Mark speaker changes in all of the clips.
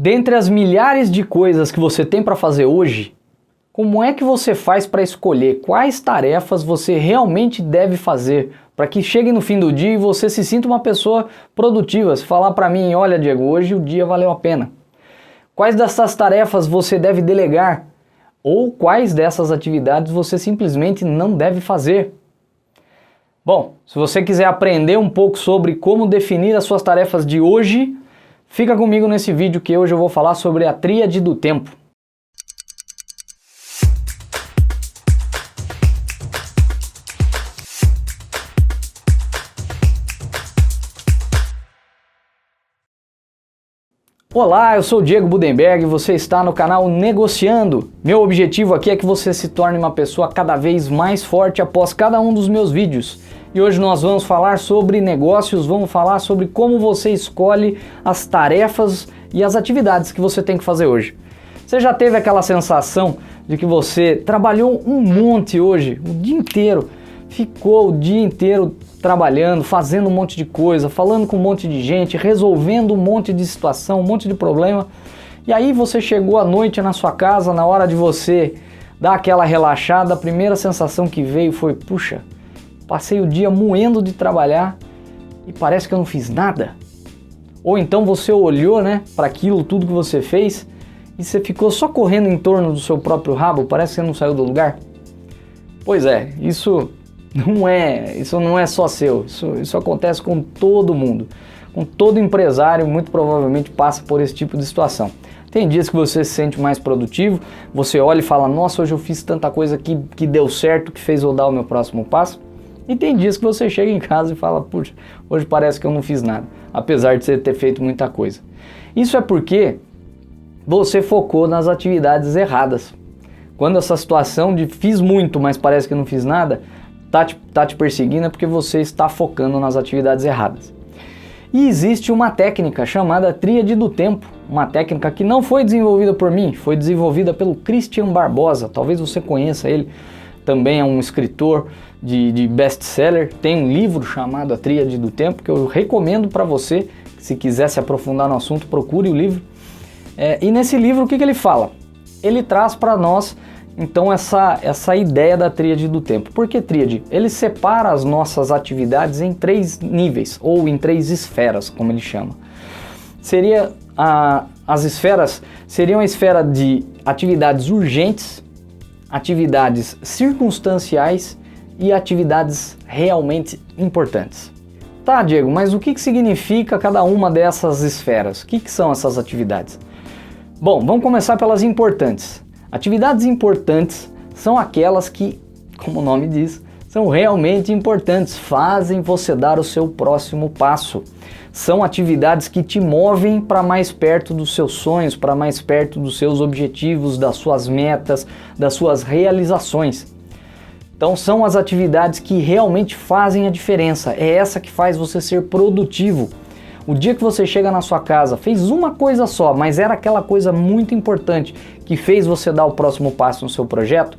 Speaker 1: Dentre as milhares de coisas que você tem para fazer hoje, como é que você faz para escolher quais tarefas você realmente deve fazer para que chegue no fim do dia e você se sinta uma pessoa produtiva? Se falar para mim, olha Diego, hoje o dia valeu a pena. Quais dessas tarefas você deve delegar? Ou quais dessas atividades você simplesmente não deve fazer? Bom, se você quiser aprender um pouco sobre como definir as suas tarefas de hoje, fica comigo nesse vídeo que hoje eu vou falar sobre a tríade do tempo. Olá, eu sou o Diego Budenberg e você está no canal Negociando. Meu objetivo aqui é que você se torne uma pessoa cada vez mais forte após cada um dos meus vídeos. E hoje nós vamos falar sobre negócios, vamos falar sobre como você escolhe as tarefas e as atividades que você tem que fazer hoje. Você já teve aquela sensação de que você trabalhou um monte hoje, o dia inteiro, ficou o dia inteiro trabalhando, fazendo um monte de coisa, falando com um monte de gente, resolvendo um monte de situação, um monte de problema. E aí você chegou à noite na sua casa, na hora de você dar aquela relaxada, a primeira sensação que veio foi, puxa, passei o dia moendo de trabalhar e parece que eu não fiz nada. Ou então você olhou, para aquilo tudo que você fez e você ficou só correndo em torno do seu próprio rabo, parece que você não saiu do lugar. Pois é, isso não é só seu, isso acontece com todo mundo, com todo empresário, muito provavelmente passa por esse tipo de situação. Tem dias que você se sente mais produtivo, você olha e fala, nossa, hoje eu fiz tanta coisa que deu certo, que fez eu dar o meu próximo passo. E tem dias que você chega em casa e fala, puxa, hoje parece que eu não fiz nada, apesar de você ter feito muita coisa. Isso é porque você focou nas atividades erradas. Quando essa situação de fiz muito, mas parece que eu não fiz nada, tá te perseguindo é porque você está focando nas atividades erradas. E existe uma técnica chamada tríade do tempo, uma técnica que não foi desenvolvida por mim, foi desenvolvida pelo Christian Barbosa, talvez você conheça ele, também é um escritor de best-seller, tem um livro chamado A Tríade do Tempo, que eu recomendo para você, se quiser se aprofundar no assunto, procure o livro. E nesse livro o que ele fala? Ele traz para nós então essa ideia da tríade do tempo. Por que tríade? Ele separa as nossas atividades em 3 níveis, ou em 3 esferas, como ele chama. As esferas seriam a esfera de atividades urgentes, atividades circunstanciais e atividades realmente importantes. Tá, Diego, mas o que significa cada uma dessas esferas? O que são essas atividades? Bom, vamos começar pelas importantes. Atividades importantes são aquelas que, como o nome diz, são realmente importantes, fazem você dar o seu próximo passo. São atividades que te movem para mais perto dos seus sonhos, para mais perto dos seus objetivos, das suas metas, das suas realizações. Então são as atividades que realmente fazem a diferença, é essa que faz você ser produtivo. O dia que você chega na sua casa, fez uma coisa só, mas era aquela coisa muito importante que fez você dar o próximo passo no seu projeto,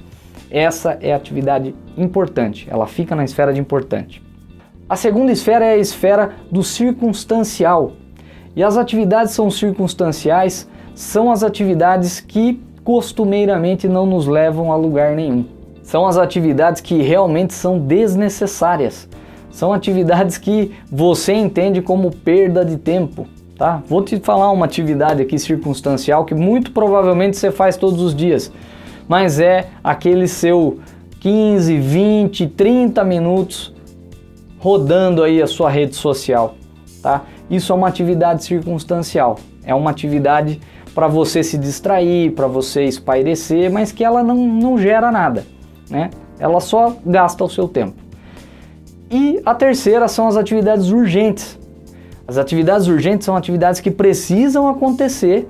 Speaker 1: essa é a atividade importante, ela fica na esfera de importante. A segunda esfera é a esfera do circunstancial. E as atividades são circunstanciais, são as atividades que costumeiramente não nos levam a lugar nenhum. São as atividades que realmente são desnecessárias. São atividades que você entende como perda de tempo, tá? Vou te falar uma atividade aqui circunstancial que muito provavelmente você faz todos os dias, mas é aquele seu 15, 20, 30 minutos rodando aí a sua rede social, tá? Isso é uma atividade circunstancial, é uma atividade para você se distrair, para você espairecer, mas que ela não gera nada, né? Ela só gasta o seu tempo. E a terceira são as atividades urgentes. As atividades urgentes são atividades que precisam acontecer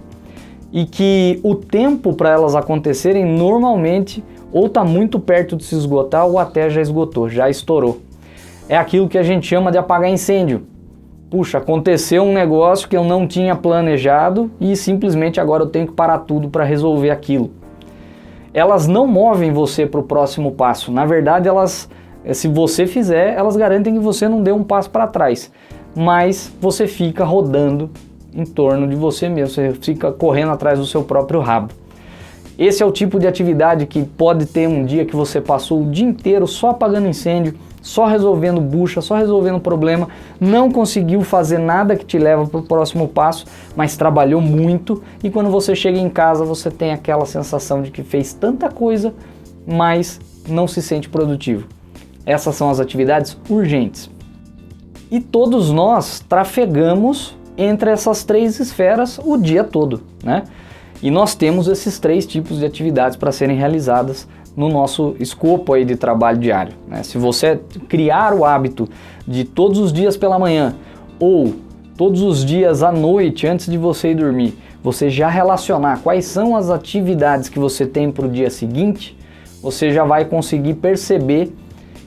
Speaker 1: e que o tempo para elas acontecerem normalmente ou está muito perto de se esgotar ou até já esgotou, já estourou. É aquilo que a gente chama de apagar incêndio. Puxa, aconteceu um negócio que eu não tinha planejado e simplesmente agora eu tenho que parar tudo para resolver aquilo. Elas não movem você para o próximo passo. Na verdade, se você fizer, elas garantem que você não dê um passo para trás, mas você fica rodando em torno de você mesmo, você fica correndo atrás do seu próprio rabo. Esse é o tipo de atividade que pode ter um dia que você passou o dia inteiro só apagando incêndio, só resolvendo bucha, só resolvendo problema, não conseguiu fazer nada que te leva para o próximo passo, mas trabalhou muito, e quando você chega em casa você tem aquela sensação de que fez tanta coisa, mas não se sente produtivo. Essas são as atividades urgentes. E todos nós trafegamos entre essas três esferas o dia todo, né? E nós temos esses três tipos de atividades para serem realizadas no nosso escopo aí de trabalho diário, né? Se você criar o hábito de todos os dias pela manhã ou todos os dias à noite antes de você ir dormir, você já relacionar quais são as atividades que você tem para o dia seguinte, você já vai conseguir perceber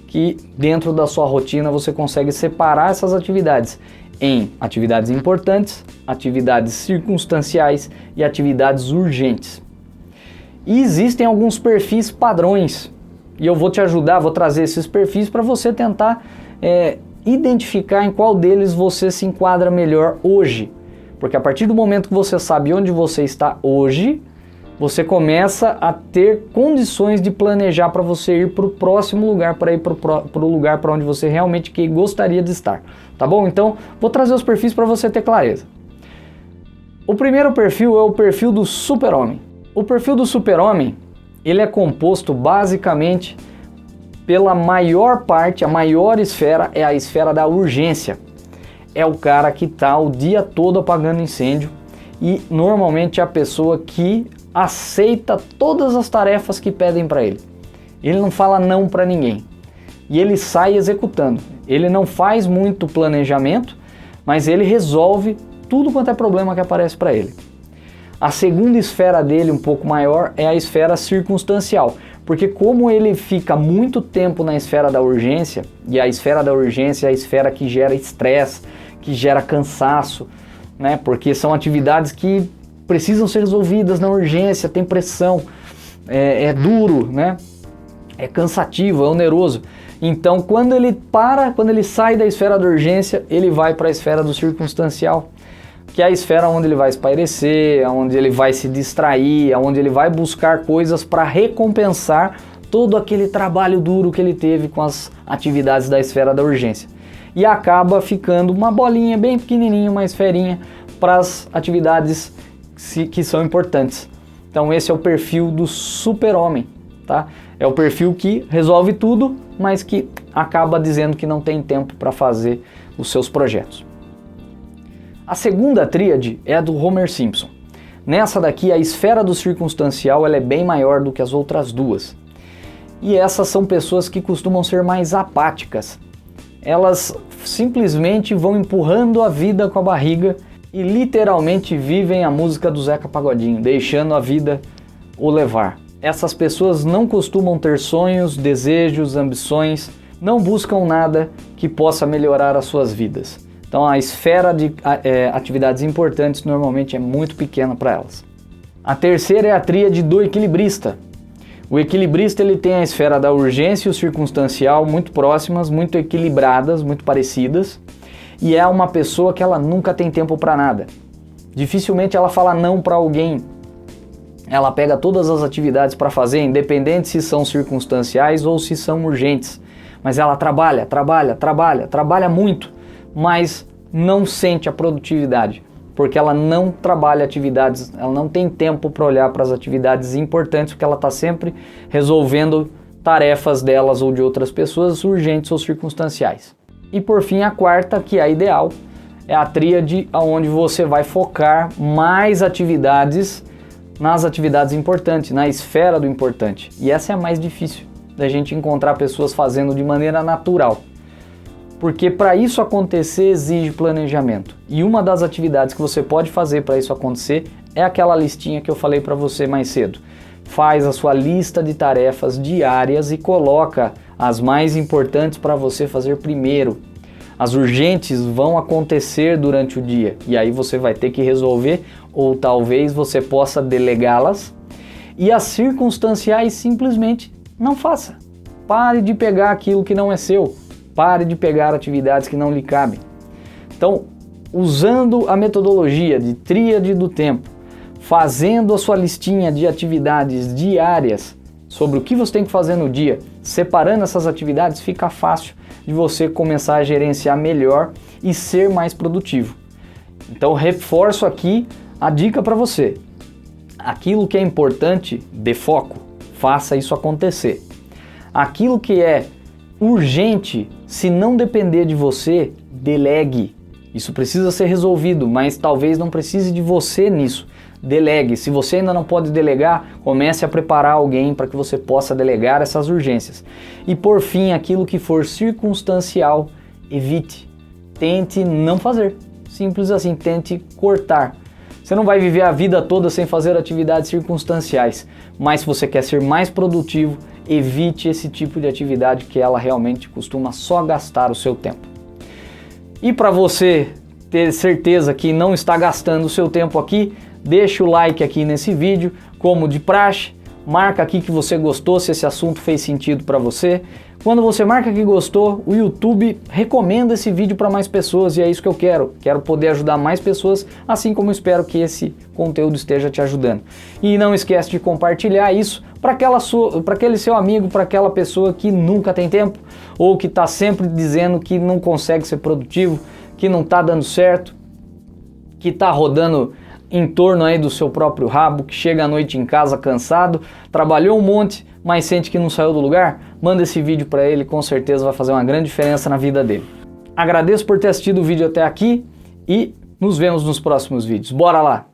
Speaker 1: que dentro da sua rotina você consegue separar essas atividades em atividades importantes, atividades circunstanciais e atividades urgentes. E existem alguns perfis padrões, e eu vou te ajudar, vou trazer esses perfis para você tentar identificar em qual deles você se enquadra melhor hoje. Porque a partir do momento que você sabe onde você está hoje, você começa a ter condições de planejar para você ir para o próximo lugar, para ir para o lugar para onde você realmente gostaria de estar. Tá bom? Então, vou trazer os perfis para você ter clareza. O primeiro perfil é o perfil do super-homem. O perfil do super-homem, ele é composto basicamente pela maior parte, a maior esfera é a esfera da urgência. É o cara que está o dia todo apagando incêndio e normalmente é a pessoa que aceita todas as tarefas que pedem para ele. Ele não fala não para ninguém e ele sai executando. Ele não faz muito planejamento, mas ele resolve tudo quanto é problema que aparece para ele. A segunda esfera dele, um pouco maior, é a esfera circunstancial, porque como ele fica muito tempo na esfera da urgência, e a esfera da urgência é a esfera que gera estresse, que gera cansaço, né? Porque são atividades que precisam ser resolvidas na urgência, tem pressão, é duro, né? É cansativo, é oneroso. Então, quando ele sai da esfera da urgência, ele vai para a esfera do circunstancial, que é a esfera onde ele vai espairecer, onde ele vai se distrair, onde ele vai buscar coisas para recompensar todo aquele trabalho duro que ele teve com as atividades da esfera da urgência. E acaba ficando uma bolinha bem pequenininha, uma esferinha para as atividades que são importantes. Então esse é o perfil do super-homem, tá? É o perfil que resolve tudo, mas que acaba dizendo que não tem tempo para fazer os seus projetos. A segunda tríade é a do Homer Simpson. Nessa daqui, a esfera do circunstancial ela é bem maior do que as outras duas. E essas são pessoas que costumam ser mais apáticas. Elas simplesmente vão empurrando a vida com a barriga e literalmente vivem a música do Zeca Pagodinho, deixando a vida o levar. Essas pessoas não costumam ter sonhos, desejos, ambições, não buscam nada que possa melhorar as suas vidas. Então a esfera de atividades importantes normalmente é muito pequena para elas. A terceira é a tríade do equilibrista. O equilibrista ele tem a esfera da urgência e o circunstancial muito próximas, muito equilibradas, muito parecidas, e é uma pessoa que ela nunca tem tempo para nada. Dificilmente ela fala não para alguém. Ela pega todas as atividades para fazer, independente se são circunstanciais ou se são urgentes. Mas ela trabalha muito, mas não sente a produtividade, porque ela não trabalha atividades, ela não tem tempo para olhar para as atividades importantes, porque ela está sempre resolvendo tarefas delas ou de outras pessoas, urgentes ou circunstanciais. E por fim, a quarta, que é a ideal, é a tríade onde você vai focar mais atividades nas atividades importantes, na esfera do importante. E essa é a mais difícil da gente encontrar pessoas fazendo de maneira natural. Porque para isso acontecer exige planejamento. E uma das atividades que você pode fazer para isso acontecer é aquela listinha que eu falei para você mais cedo. Faz a sua lista de tarefas diárias e coloca as mais importantes para você fazer primeiro. As urgentes vão acontecer durante o dia e aí você vai ter que resolver ou talvez você possa delegá-las. E as circunstanciais simplesmente não faça. Pare de pegar aquilo que não é seu. Pare de pegar atividades que não lhe cabem. Então, usando a metodologia de tríade do tempo, fazendo a sua listinha de atividades diárias sobre o que você tem que fazer no dia, separando essas atividades, fica fácil de você começar a gerenciar melhor e ser mais produtivo. Então reforço aqui a dica para você. Aquilo que é importante, dê foco, faça isso acontecer. Aquilo que é urgente, se não depender de você, delegue. Isso precisa ser resolvido, mas talvez não precise de você nisso. Delegue. Se você ainda não pode delegar, comece a preparar alguém para que você possa delegar essas urgências. E por fim, aquilo que for circunstancial, evite. Tente não fazer. Simples assim, tente cortar. Você não vai viver a vida toda sem fazer atividades circunstanciais, mas se você quer ser mais produtivo, evite esse tipo de atividade que ela realmente costuma só gastar o seu tempo. E para você ter certeza que não está gastando o seu tempo aqui, deixa o like aqui nesse vídeo, como de praxe, marca aqui que você gostou, se esse assunto fez sentido para você. Quando você marca que gostou, o YouTube recomenda esse vídeo para mais pessoas e é isso que eu quero. Quero poder ajudar mais pessoas, assim como espero que esse conteúdo esteja te ajudando. E não esquece de compartilhar isso para aquele seu amigo, para aquela pessoa que nunca tem tempo ou que está sempre dizendo que não consegue ser produtivo, que não está dando certo, que está rodando em torno aí do seu próprio rabo, que chega à noite em casa cansado, trabalhou um monte, mas sente que não saiu do lugar. Manda esse vídeo para ele, com certeza vai fazer uma grande diferença na vida dele. Agradeço por ter assistido o vídeo até aqui e nos vemos nos próximos vídeos. Bora lá!